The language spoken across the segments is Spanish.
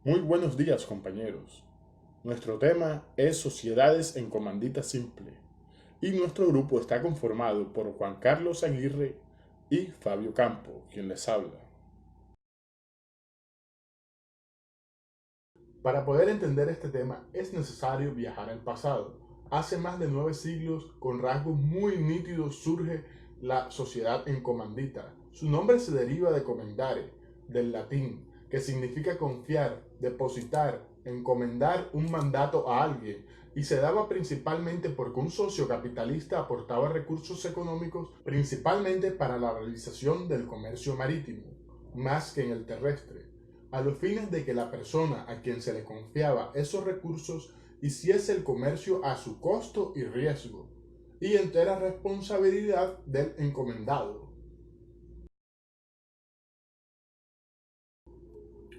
Muy buenos días, compañeros. Nuestro tema es Sociedades en Comandita Simple y nuestro grupo está conformado por Juan Carlos Aguirre y Fabio Campo, quien les habla. Para poder entender este tema es necesario viajar al pasado. Hace más de 9 siglos, con rasgos muy nítidos, surge la sociedad en comandita. Su nombre se deriva de comendare, del latín, que significa confiar, depositar, encomendar un mandato a alguien, y se daba principalmente porque un socio capitalista aportaba recursos económicos principalmente para la realización del comercio marítimo, más que en el terrestre, a los fines de que la persona a quien se le confiaba esos recursos hiciese el comercio a su costo y riesgo, y entera responsabilidad del encomendado.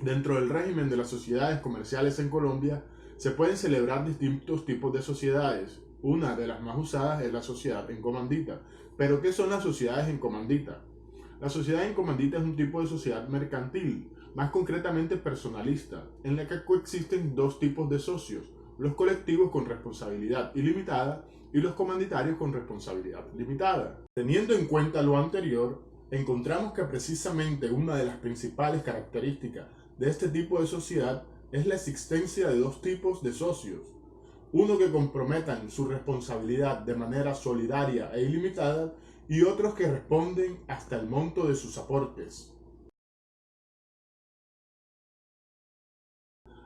Dentro del régimen de las sociedades comerciales en Colombia, se pueden celebrar distintos tipos de sociedades. Una de las más usadas es la sociedad en comandita. ¿Pero qué son las sociedades en comandita? La sociedad en comandita es un tipo de sociedad mercantil, más concretamente personalista, en la que coexisten dos tipos de socios: los colectivos con responsabilidad ilimitada y los comanditarios con responsabilidad limitada. Teniendo en cuenta lo anterior, encontramos que precisamente una de las principales características de este tipo de sociedad es la existencia de dos tipos de socios: uno que comprometan su responsabilidad de manera solidaria e ilimitada y otros que responden hasta el monto de sus aportes.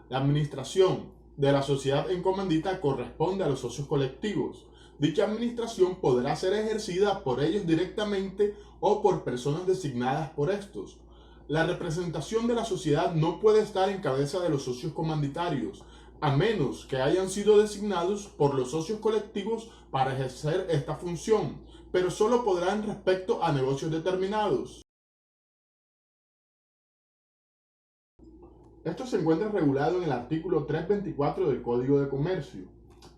La administración de la sociedad en comandita corresponde a los socios colectivos. Dicha administración podrá ser ejercida por ellos directamente o por personas designadas por estos. La representación de la sociedad no puede estar en cabeza de los socios comanditarios, a menos que hayan sido designados por los socios colectivos para ejercer esta función, pero solo podrán respecto a negocios determinados. Esto se encuentra regulado en el artículo 324 del Código de Comercio.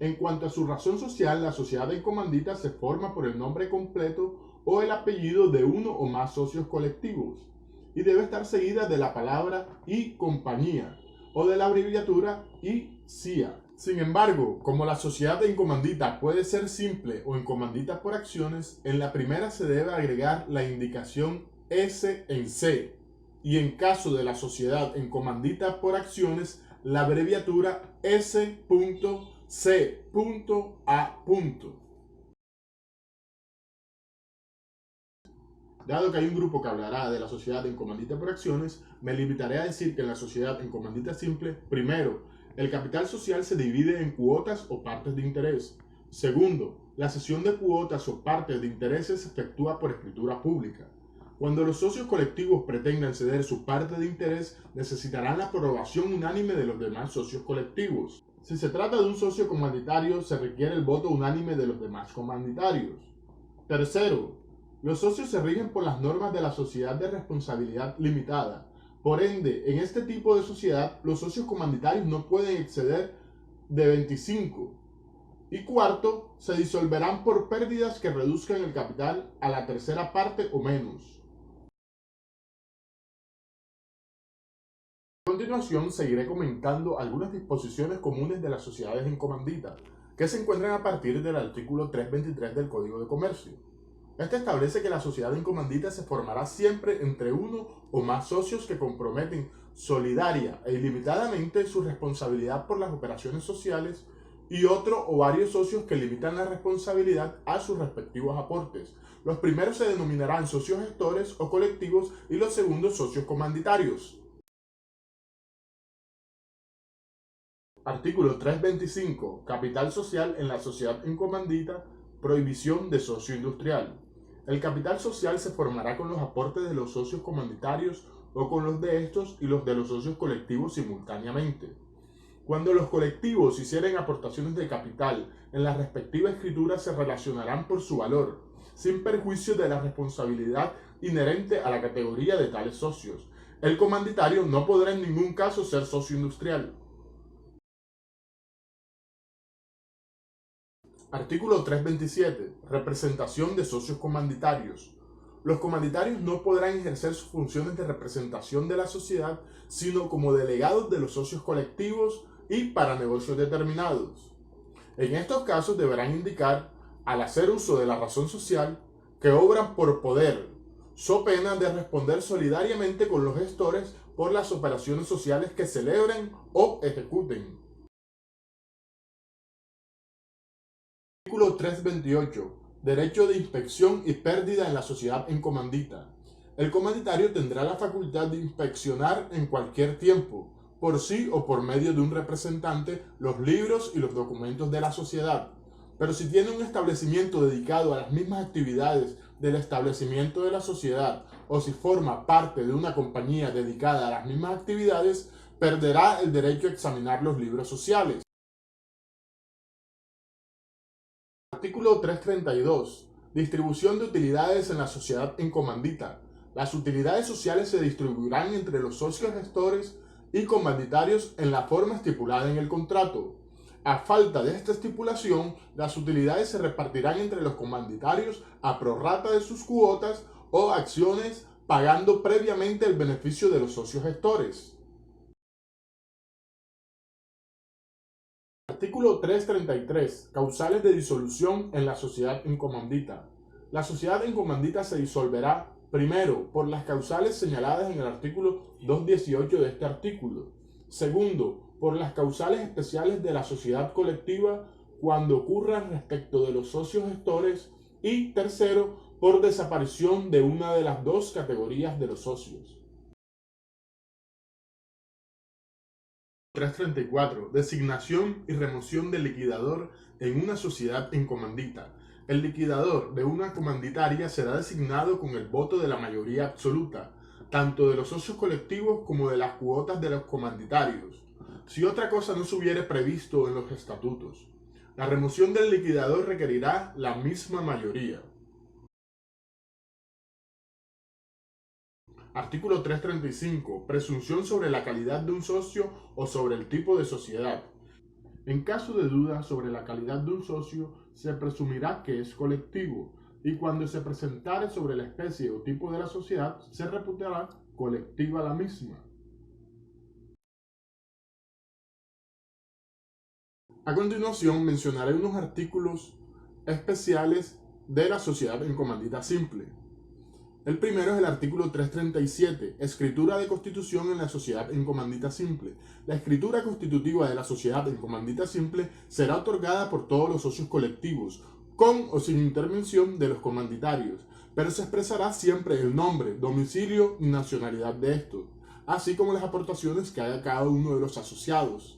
En cuanto a su razón social, la sociedad en comandita se forma por el nombre completo o el apellido de uno o más socios colectivos y debe estar seguida de la palabra y compañía o de la abreviatura y CIA. Sin embargo, como la sociedad en comandita puede ser simple o en comandita por acciones, en la primera se debe agregar la indicación S en C, y en caso de la sociedad en comandita por acciones, la abreviatura S.C.A. Dado que hay un grupo que hablará de la sociedad en comandita por acciones, me limitaré a decir que en la sociedad en comandita simple, primero, el capital social se divide en cuotas o partes de interés. Segundo, la cesión de cuotas o partes de intereses se efectúa por escritura pública. Cuando los socios colectivos pretendan ceder su parte de interés, necesitarán la aprobación unánime de los demás socios colectivos. Si se trata de un socio comanditario, se requiere el voto unánime de los demás comanditarios. Tercero, los socios se rigen por las normas de la sociedad de responsabilidad limitada. Por ende, en este tipo de sociedad, los socios comanditarios no pueden exceder de 25. Y cuarto, se disolverán por pérdidas que reduzcan el capital a la tercera parte o menos. A continuación, seguiré comentando algunas disposiciones comunes de las sociedades en comandita, que se encuentran a partir del artículo 323 del Código de Comercio. Este establece que la sociedad en comandita se formará siempre entre uno o más socios que comprometen solidaria e ilimitadamente su responsabilidad por las operaciones sociales y otro o varios socios que limitan la responsabilidad a sus respectivos aportes. Los primeros se denominarán socios gestores o colectivos y los segundos socios comanditarios. Artículo 325. Capital social en la sociedad en comandita. Prohibición de socio industrial. El capital social se formará con los aportes de los socios comanditarios o con los de estos y los de los socios colectivos simultáneamente. Cuando los colectivos hicieren aportaciones de capital en la respectiva escritura, se relacionarán por su valor, sin perjuicio de la responsabilidad inherente a la categoría de tales socios. El comanditario no podrá en ningún caso ser socio industrial. Artículo 327. Representación de socios comanditarios. Los comanditarios no podrán ejercer sus funciones de representación de la sociedad, sino como delegados de los socios colectivos y para negocios determinados. En estos casos deberán indicar, al hacer uso de la razón social, que obran por poder, so pena de responder solidariamente con los gestores por las operaciones sociales que celebren o ejecuten. Artículo 328. Derecho de inspección y pérdida en la sociedad en comandita. El comanditario tendrá la facultad de inspeccionar en cualquier tiempo, por sí o por medio de un representante, los libros y los documentos de la sociedad. Pero si tiene un establecimiento dedicado a las mismas actividades del establecimiento de la sociedad, o si forma parte de una compañía dedicada a las mismas actividades, perderá el derecho a examinar los libros sociales. Artículo 332. Distribución de utilidades en la sociedad en comandita. Las utilidades sociales se distribuirán entre los socios gestores y comanditarios en la forma estipulada en el contrato. A falta de esta estipulación, las utilidades se repartirán entre los comanditarios a prorrata de sus cuotas o acciones, pagando previamente el beneficio de los socios gestores. Artículo 333. Causales de disolución en la sociedad en comandita. La sociedad en comandita se disolverá, primero, por las causales señaladas en el artículo 218 de este artículo. Segundo, por las causales especiales de la sociedad colectiva cuando ocurran respecto de los socios gestores. Y tercero, por desaparición de una de las dos categorías de los socios. 334. Designación y remoción del liquidador en una sociedad en comandita. El liquidador de una comanditaria será designado con el voto de la mayoría absoluta, tanto de los socios colectivos como de las cuotas de los comanditarios, si otra cosa no se hubiere previsto en los estatutos. La remoción del liquidador requerirá la misma mayoría. Artículo 335. Presunción sobre la calidad de un socio o sobre el tipo de sociedad. En caso de duda sobre la calidad de un socio, se presumirá que es colectivo, y cuando se presentare sobre la especie o tipo de la sociedad, se reputará colectiva la misma. A continuación mencionaré unos artículos especiales de la sociedad en comandita simple. El primero es el artículo 337, escritura de constitución en la sociedad en comandita simple. La escritura constitutiva de la sociedad en comandita simple será otorgada por todos los socios colectivos, con o sin intervención de los comanditarios, pero se expresará siempre el nombre, domicilio y nacionalidad de estos, así como las aportaciones que haga cada uno de los asociados.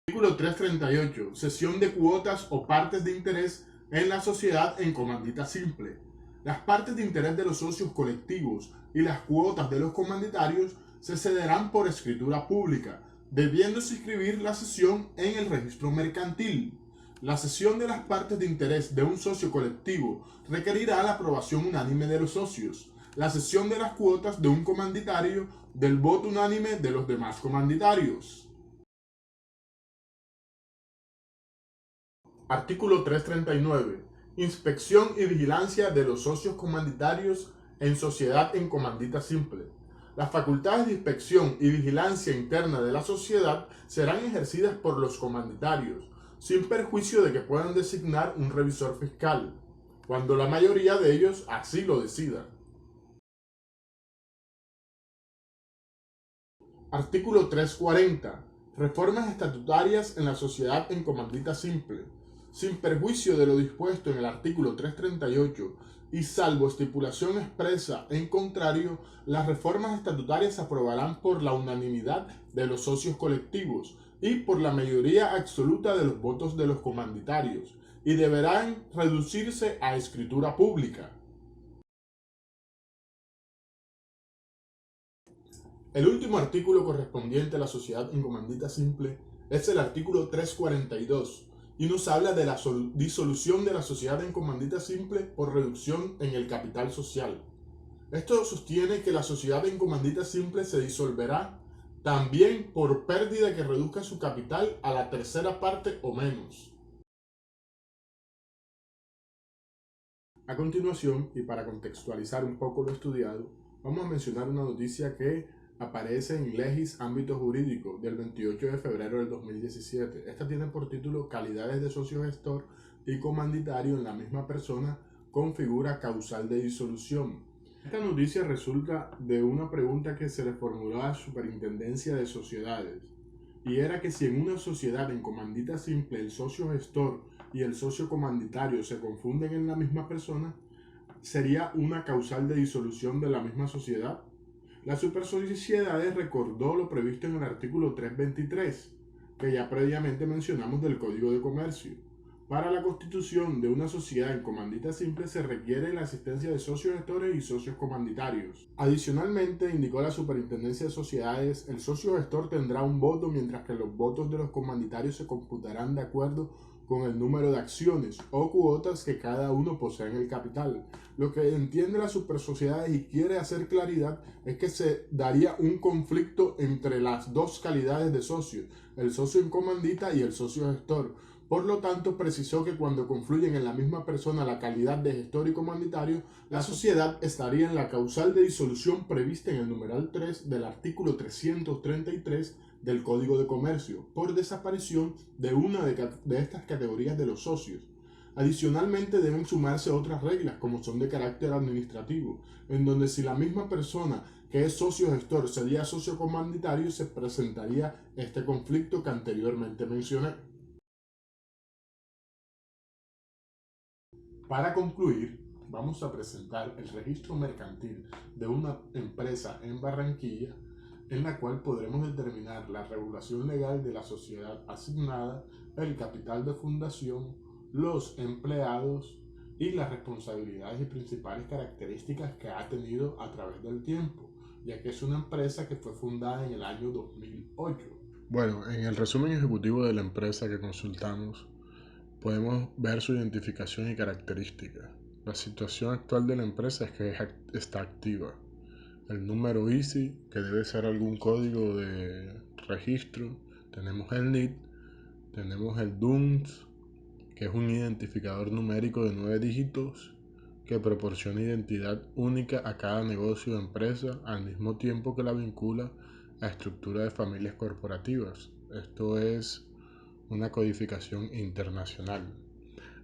Artículo 338, cesión de cuotas o partes de interés en la sociedad en comandita simple. Las partes de interés de los socios colectivos y las cuotas de los comanditarios se cederán por escritura pública, debiéndose inscribir la cesión en el registro mercantil. La cesión de las partes de interés de un socio colectivo requerirá la aprobación unánime de los socios. La cesión de las cuotas de un comanditario del voto unánime de los demás comanditarios. Artículo 339. Inspección y vigilancia de los socios comanditarios en sociedad en comandita simple. Las facultades de inspección y vigilancia interna de la sociedad serán ejercidas por los comanditarios, sin perjuicio de que puedan designar un revisor fiscal, cuando la mayoría de ellos así lo decida. Artículo 340. Reformas estatutarias en la sociedad en comandita simple. Sin perjuicio de lo dispuesto en el artículo 338 y salvo estipulación expresa en contrario, las reformas estatutarias se aprobarán por la unanimidad de los socios colectivos y por la mayoría absoluta de los votos de los comanditarios, y deberán reducirse a escritura pública. El último artículo correspondiente a la sociedad en comandita simple es el artículo 342, y nos habla de la disolución de la sociedad en comandita simple por reducción en el capital social. Esto sostiene que la sociedad en comandita simple se disolverá también por pérdida que reduzca su capital a la tercera parte o menos. A continuación, y para contextualizar un poco lo estudiado, vamos a mencionar una noticia que aparece en Legis Ámbito Jurídico del 28 de febrero del 2017. Esta tiene por título Calidades de socio gestor y comanditario en la misma persona con figura causal de disolución. Esta noticia resulta de una pregunta que se le formuló a la Superintendencia de Sociedades, y era que si en una sociedad en comandita simple el socio gestor y el socio comanditario se confunden en la misma persona, ¿sería una causal de disolución de la misma sociedad? La Supersociedades recordó lo previsto en el artículo 323, que ya previamente mencionamos del Código de Comercio. Para la constitución de una sociedad en comandita simple se requiere la asistencia de socios gestores y socios comanditarios. Adicionalmente, indicó la Superintendencia de Sociedades, el socio gestor tendrá un voto, mientras que los votos de los comanditarios se computarán de acuerdo con el número de acciones o cuotas que cada uno posee en el capital. Lo que entiende la Supersociedades y quiere hacer claridad es que se daría un conflicto entre las dos calidades de socios, el socio en comandita y el socio gestor. Por lo tanto, precisó que cuando confluyen en la misma persona la calidad de gestor y comanditario, la sociedad estaría en la causal de disolución prevista en el numeral 3 del artículo 333 del Código de Comercio, por desaparición de una de estas categorías de los socios. Adicionalmente, deben sumarse otras reglas, como son de carácter administrativo, en donde si la misma persona que es socio gestor sería socio comanditario, se presentaría este conflicto que anteriormente mencioné. Para concluir, vamos a presentar el registro mercantil de una empresa en Barranquilla, en la cual podremos determinar la regulación legal de la sociedad asignada, el capital de fundación, los empleados y las responsabilidades y principales características que ha tenido a través del tiempo, ya que es una empresa que fue fundada en el año 2008. Bueno, en el resumen ejecutivo de la empresa que consultamos, podemos ver su identificación y características. La situación actual de la empresa es que está activa. El número ISI, que debe ser algún código de registro. Tenemos el NID, tenemos el DUNS, que es un identificador numérico de 9 dígitos que proporciona identidad única a cada negocio o empresa, al mismo tiempo que la vincula a estructura de familias corporativas. Esto es una codificación internacional.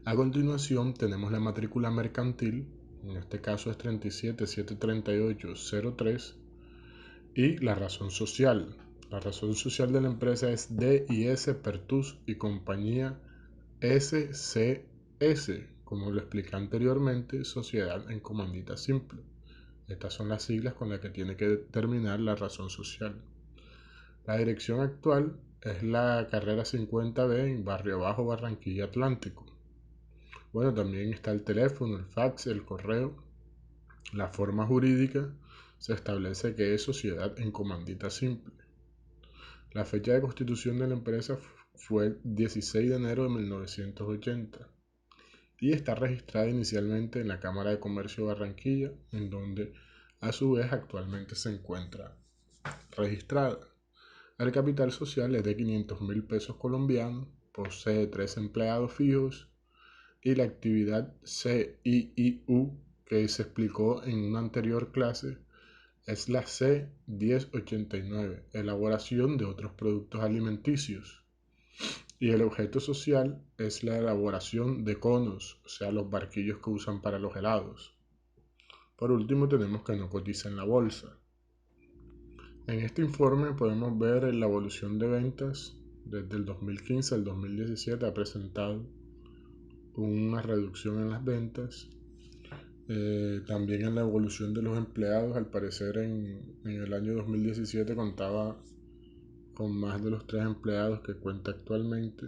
A continuación tenemos la matrícula mercantil, en este caso es 3773803, y la razón social. La razón social de la empresa es DIS Pertus y compañía SCS, como lo expliqué anteriormente, Sociedad en Comandita Simple. Estas son las siglas con las que tiene que terminar la razón social. La dirección actual es la carrera 50B en Barrio Bajo, Barranquilla Atlántico. Bueno, también está el teléfono, el fax, el correo. La forma jurídica se establece que es sociedad en comandita simple. La fecha de constitución de la empresa fue el 16 de enero de 1980 y está registrada inicialmente en la Cámara de Comercio de Barranquilla, en donde a su vez actualmente se encuentra registrada. El capital social es de 500.000 pesos colombianos, posee 3 empleados fijos y la actividad CIIU que se explicó en una anterior clase es la C1089, elaboración de otros productos alimenticios. Y el objeto social es la elaboración de conos, o sea, los barquillos que usan para los helados. Por último, tenemos que no cotiza en la bolsa. En este informe podemos ver la evolución de ventas. Desde el 2015 al 2017 ha presentado una reducción en las ventas. También en la evolución de los empleados, al parecer en el año 2017 contaba con más de los 3 empleados que cuenta actualmente,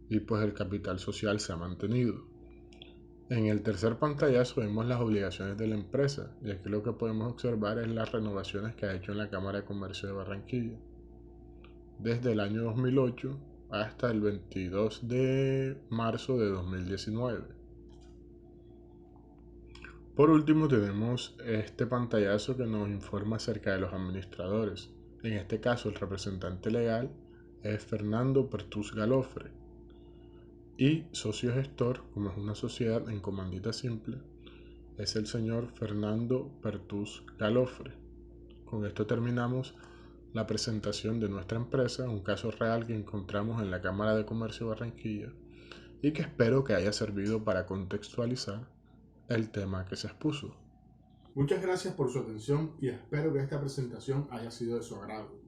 y pues el capital social se ha mantenido. En el tercer pantallazo vemos las obligaciones de la empresa, y aquí lo que podemos observar es las renovaciones que ha hecho en la Cámara de Comercio de Barranquilla desde el año 2008 hasta el 22 de marzo de 2019. Por último tenemos este pantallazo que nos informa acerca de los administradores. En este caso el representante legal es Fernando Pertus Galofre. Y socio gestor, como es una sociedad en comandita simple, es el señor Fernando Pertús Galofre. Con esto terminamos la presentación de nuestra empresa, un caso real que encontramos en la Cámara de Comercio de Barranquilla y que espero que haya servido para contextualizar el tema que se expuso. Muchas gracias por su atención y espero que esta presentación haya sido de su agrado.